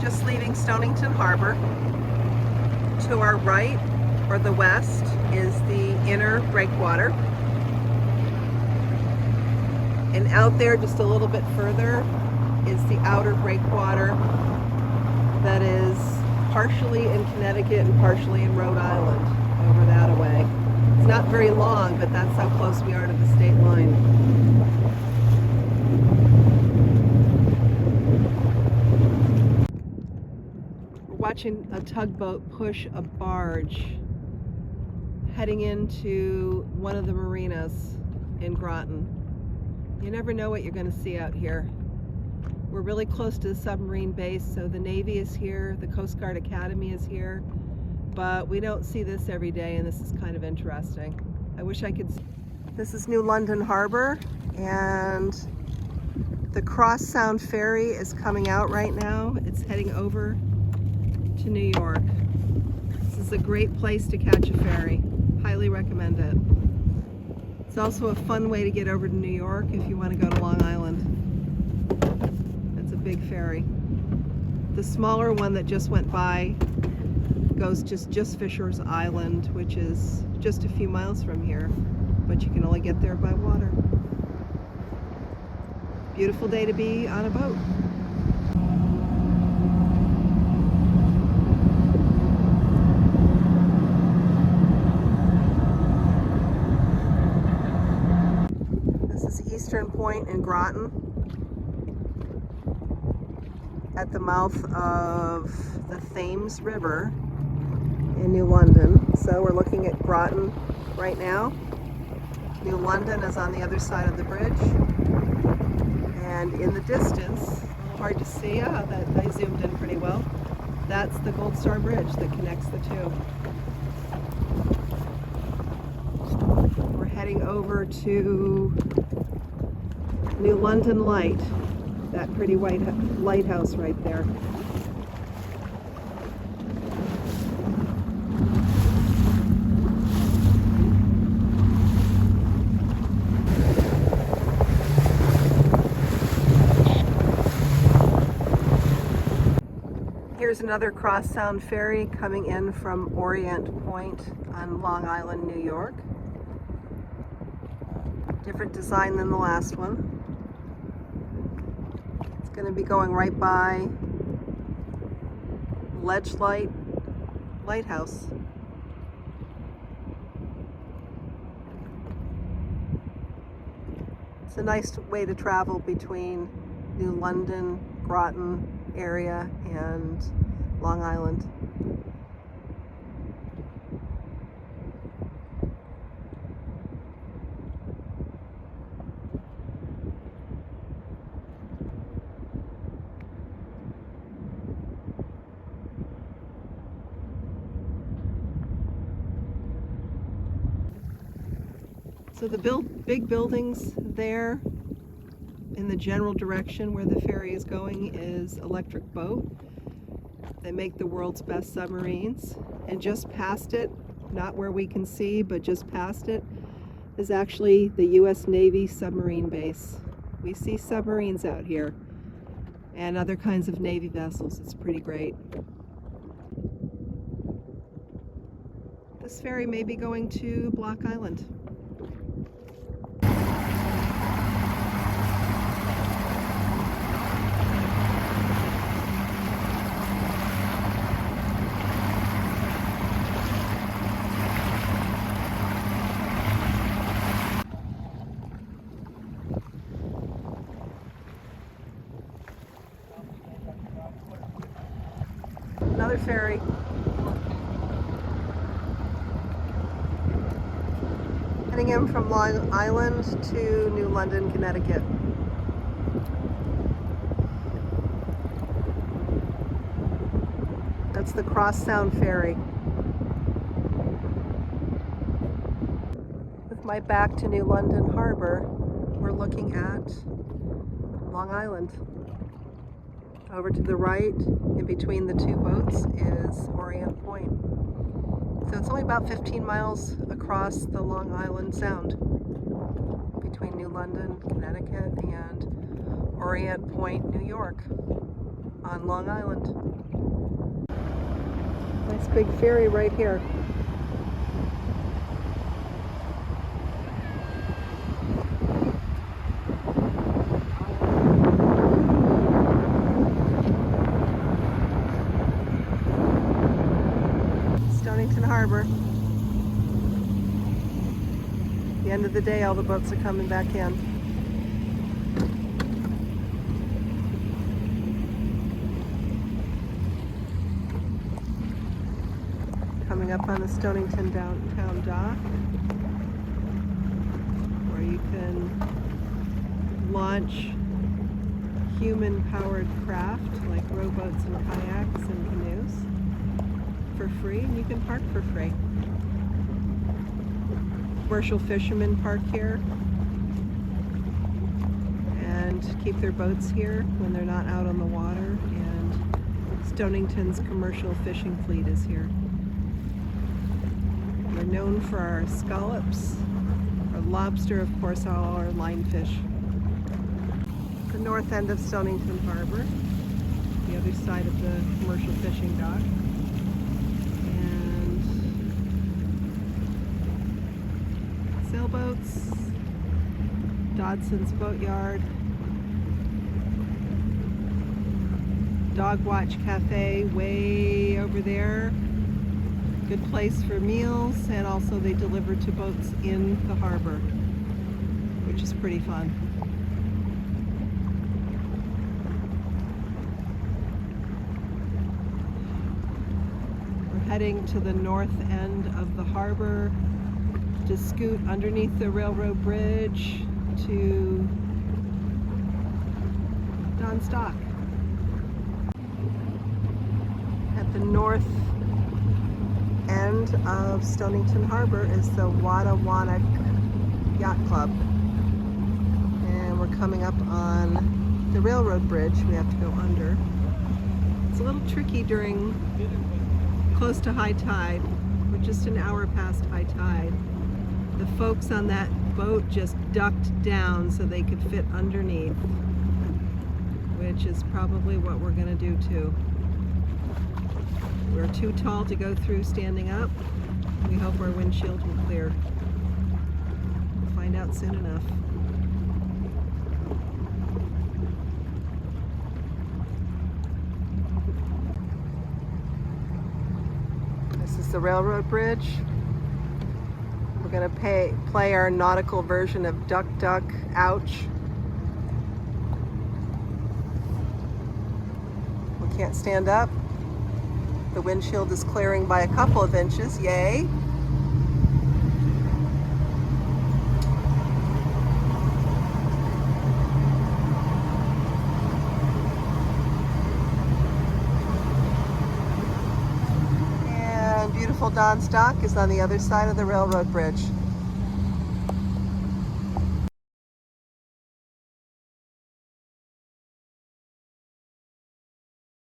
just leaving Stonington Harbor. To our right, or the west, is the inner breakwater. And out there, just a little bit further, is the outer breakwater that is partially in Connecticut and partially in Rhode Island, over that way. It's not very long, but that's how close we are to the state line. We're watching a tugboat push a barge heading into one of the marinas in Groton. You never know what you're going to see out here. We're really close to the submarine base, so the Navy is here, the Coast Guard Academy is here, but we don't see this every day, and this is kind of interesting. I wish I could see. This is New London Harbor, and the Cross Sound ferry is coming out right now. It's heading over to New York. This is a great place to catch a ferry. Highly recommend it. It's also a fun way to get over to New York if you want to go to Long Island. It's a big ferry. The smaller one that just went by goes just Fisher's Island, which is just a few miles from here, but you can only get there by water. Beautiful day to be on a boat. Eastern Point in Groton, at the mouth of the Thames River in New London. So we're looking at Groton right now. New London is on the other side of the bridge. And in the distance, a little hard to see, that I zoomed in pretty well, that's the Gold Star Bridge that connects the two. We're heading over to New London Light, that pretty white lighthouse right there. Here's another Cross Sound ferry coming in from Orient Point on Long Island, New York. Different design than the last one. Going to be going right by Ledge Light Lighthouse. It's a nice way to travel between New London, Groton area and Long Island. So the big buildings there in the general direction where the ferry is going is Electric Boat. They make the world's best submarines. And just past it, not where we can see, but just past it, is actually the U.S. Navy submarine base. We see submarines out here and other kinds of Navy vessels. It's pretty great. This ferry may be going to Block Island. Another ferry. Heading in from Long Island to New London, Connecticut. That's the Cross Sound ferry. With my back to New London Harbor, we're looking at Long Island. Over to the right, in between the two boats, is Orient Point. So it's only about 15 miles across the Long Island Sound between New London, Connecticut, and Orient Point, New York, on Long Island. Nice big ferry right here. Stonington Harbor. At the end of the day, all the boats are coming back in. Coming up on the Stonington downtown dock, where you can launch human-powered craft like rowboats and kayaks and canoes for free, and you can park for free. Commercial fishermen park here and keep their boats here when they're not out on the water, and Stonington's commercial fishing fleet is here. We're known for our scallops, our lobster, of course, all our lionfish. The north end of Stonington Harbor, the other side of the commercial fishing dock. And sailboats, Dodson's Boatyard, Dog Watch Cafe way over there. Good place for meals, and also they deliver to boats in the harbor, which is pretty fun. We're heading to the north end of the harbor to scoot underneath the railroad bridge to Don's Dock. At the north end of Stonington Harbor is the Wattawannock Yacht Club, and we're coming up on the railroad bridge. We have to go under. It's a little tricky during close to high tide. We're just an hour past high tide. The folks on that boat just ducked down so they could fit underneath, which is probably what we're going to do too. We're too tall to go through standing up. We hope our windshield will clear. We'll find out soon enough. This is the railroad bridge. We're going to play our nautical version of Duck Duck Ouch. We can't stand up. The windshield is clearing by a couple of inches, yay. And beautiful Don's Dock is on the other side of the railroad bridge.